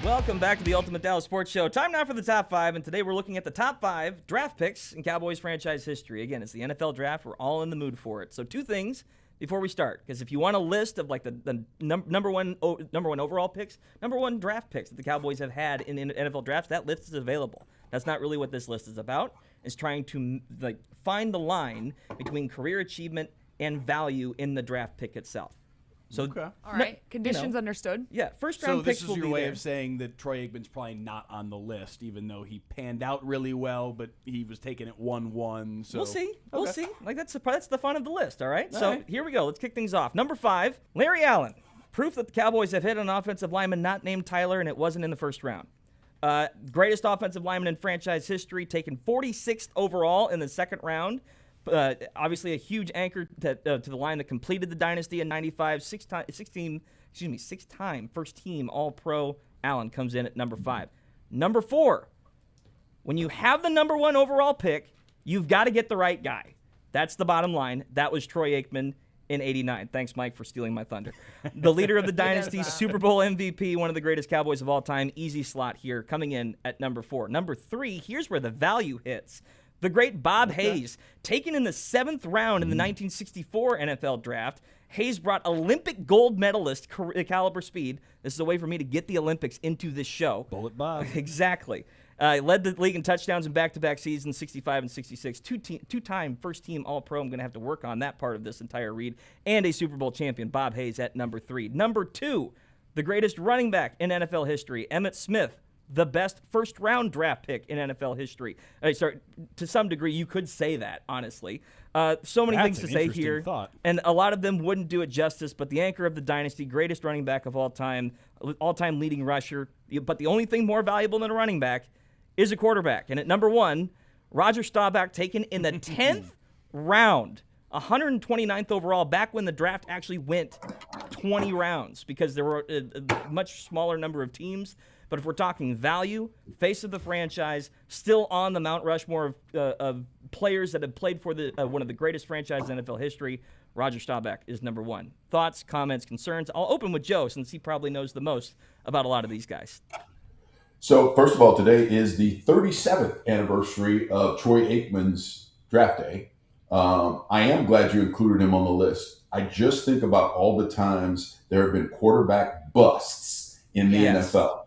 Welcome back to the Ultimate Dallas Sports Show. Time now for the top 5, and today we're looking at the top 5 draft picks in Cowboys franchise history. Again, it's the NFL draft. We're all in the mood for it. So 2 things before we start, because if you want a list of like the number one overall picks, number 1 draft picks that the Cowboys have had in NFL drafts, that list is available. That's not really what this list is about. It's trying to find the line between career achievement and value in the draft pick itself. So, okay. All right. Conditions understood. Yeah, first round picks will be there. So this is your way of saying that Troy Aikman's probably not on the list, even though he panned out really well, but he was taking it 1-1. So we'll see. We'll see. Like that's the fun of the list. All right. All So right. here we go. Let's kick things off. Number 5, Larry Allen. Proof that the Cowboys have hit an offensive lineman not named Tyler, and it wasn't in the first round. Greatest offensive lineman in franchise history, taken 46th overall in the second round. Obviously, a huge anchor to the line that completed the dynasty in '95. 6-time first team All-Pro. Allen comes in at number 5. Number 4, when you have the number 1 overall pick, you've got to get the right guy. That's the bottom line. That was Troy Aikman in '89. Thanks, Mike, for stealing my thunder. The leader of the dynasty, Super Bowl MVP, one of the greatest Cowboys of all time. Easy slot here, coming in at number 4. Number 3, here's where the value hits. The great Bob Hayes, taken in the 7th round in the 1964 NFL Draft. Hayes brought Olympic gold medalist caliber speed. This is a way for me to get the Olympics into this show. Bullet Bob. Exactly. Led the league in touchdowns in back-to-back seasons, 65 and 66. Two-time first-team All-Pro. I'm going to have to work on that part of this entire read. And a Super Bowl champion, Bob Hayes, at number 3. Number 2, the greatest running back in NFL history, Emmitt Smith. The best first-round draft pick in NFL history. Sorry, to some degree, you could say that, honestly. So many things to say here, and a lot of them wouldn't do it justice, but the anchor of the dynasty, greatest running back of all-time leading rusher, but the only thing more valuable than a running back is a quarterback. And at number 1, Roger Staubach, taken in the 10th round, 129th overall, back when the draft actually went 20 rounds, because there were a much smaller number of teams. But if we're talking value, face of the franchise, still on the Mount Rushmore of players that have played for one of the greatest franchises in NFL history, Roger Staubach is number 1. Thoughts, comments, concerns? I'll open with Joe, since he probably knows the most about a lot of these guys. So, first of all, today is the 37th anniversary of Troy Aikman's draft day. I am glad you included him on the list. I just think about all the times there have been quarterback busts in the NFL.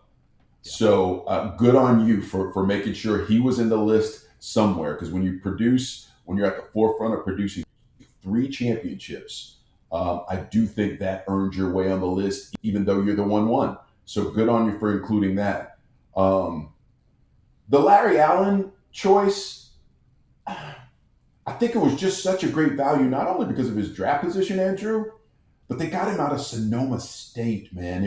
So good on you for making sure he was in the list somewhere. Because when you're at the forefront of producing 3 championships, I do think that earned your way on the list, even though you're the 1-1. So good on you for including that. The Larry Allen choice, I think it was just such a great value, not only because of his draft position, Andrew, but they got him out of Sonoma State, man.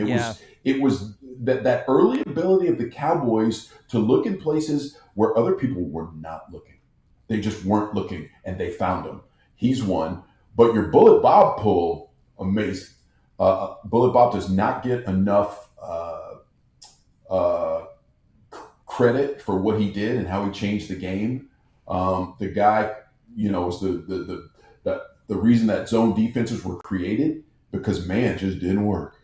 It was that early ability of the Cowboys to look in places where other people were not looking. They just weren't looking, and they found him. He's one. But your Bullet Bob pull, amazing. Bullet Bob does not get enough credit for what he did and how he changed the game. The guy, was the reason that zone defenses were created, because man just didn't work.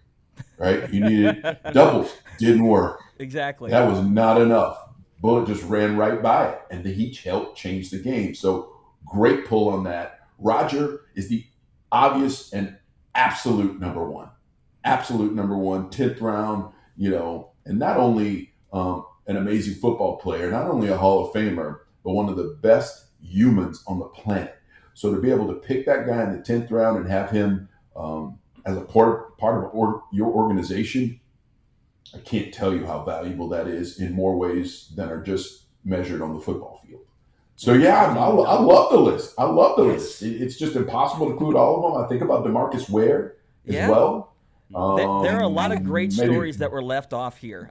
Right? You needed doubles, didn't work. Exactly. That was not enough. Bullet just ran right by it, and he helped change the game. So great pull on that. Roger is the obvious and absolute number 1. Absolute number 1, 10th round, and not only an amazing football player, not only a Hall of Famer, but one of the best humans on the planet. So to be able to pick that guy in the 10th round and have him as a part of your organization, I can't tell you how valuable that is in more ways than are just measured on the football field. So yeah, I love the list. I love the list. It's just impossible to include all of them. I think about DeMarcus Ware as well. There are a lot of great stories that were left off here.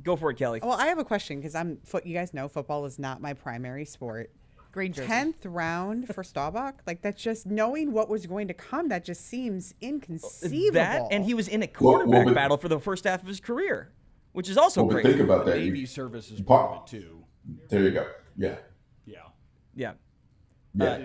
Go for it, Kelly. Well, I have a question, because you guys know football is not my primary sport. Green jersey. 10th round for Staubach? Like, that's just knowing what was going to come. That just seems inconceivable. And he was in a quarterback battle for the first half of his career, which is also great. But think about that. Navy service is part of it too. There you go. Yeah. If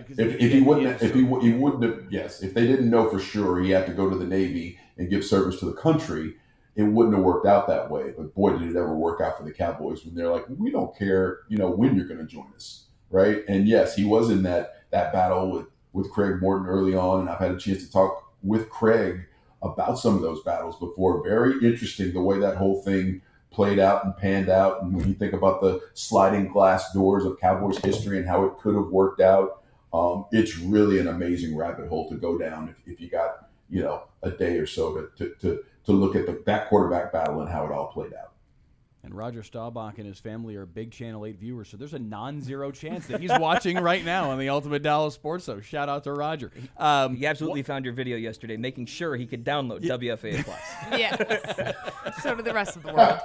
they didn't know for sure he had to go to the Navy and give service to the country, it wouldn't have worked out that way. But boy, did it ever work out for the Cowboys when they're like, we don't care, when you're going to join us, right? And yes, he was in that battle with Craig Morton early on, and I've had a chance to talk with Craig about some of those battles before. Very interesting the way that whole thing played out and panned out. And when you think about the sliding glass doors of Cowboys history and how it could have worked out, it's really an amazing rabbit hole to go down if you got a day or so to look at that quarterback battle and how it all played out. And Roger Staubach and his family are big Channel 8 viewers, so there's a non-zero chance that he's watching right now on the Ultimate Dallas Sports Show. Shout out to Roger. He absolutely found your video yesterday, making sure he could download WFA Plus. Yes. So did the rest of the world.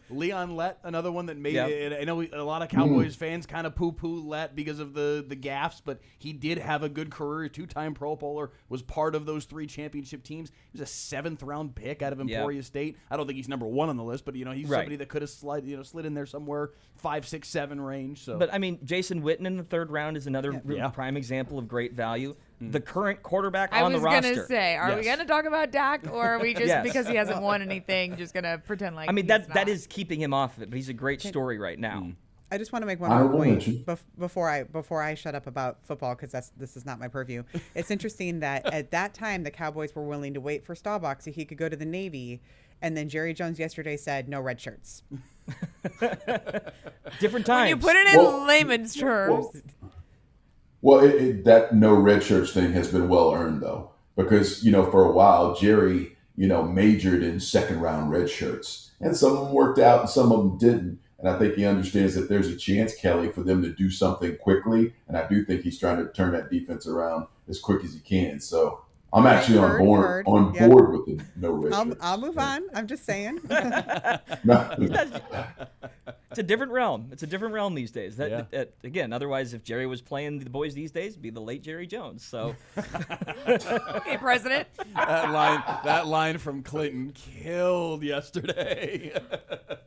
Leon Lett, another one that made it. I know a lot of Cowboys fans kind of poo-poo Lett because of the gaffes, but he did have a good career. 2-time Pro Bowler, was part of those 3 championship teams. He was a 7th-round pick out of Emporia State. I don't think he's number 1 on the list, but he's somebody that could have slid in there somewhere 5, 6, 7 range. So, but I mean, Jason Witten in the 3rd round is another prime example of great value. The current quarterback on the roster. I was going to say, are we going to talk about Dak, or are we just because he hasn't won anything, just going to pretend like? I mean, that is keeping him off of it, but he's a great story right now. I just want to make one more point before I shut up about football, because this is not my purview. It's interesting that at that time the Cowboys were willing to wait for Staubach so he could go to the Navy, and then Jerry Jones yesterday said no red shirts. Different times. When you put it in layman's terms. Well, that no red shirts thing has been well earned, though, because for a while Jerry majored in 2nd-round red shirts, and some of them worked out and some of them didn't. And I think he understands that there's a chance, Kelly, for them to do something quickly. And I do think he's trying to turn that defense around as quick as he can. So I'm actually on board with the no red shirts. I'll move on. I'm just saying. It's a different realm. It's a different realm these days. Again, otherwise, if Jerry was playing the boys these days, it'd be the late Jerry Jones. So, okay, President. That line from Clinton killed yesterday.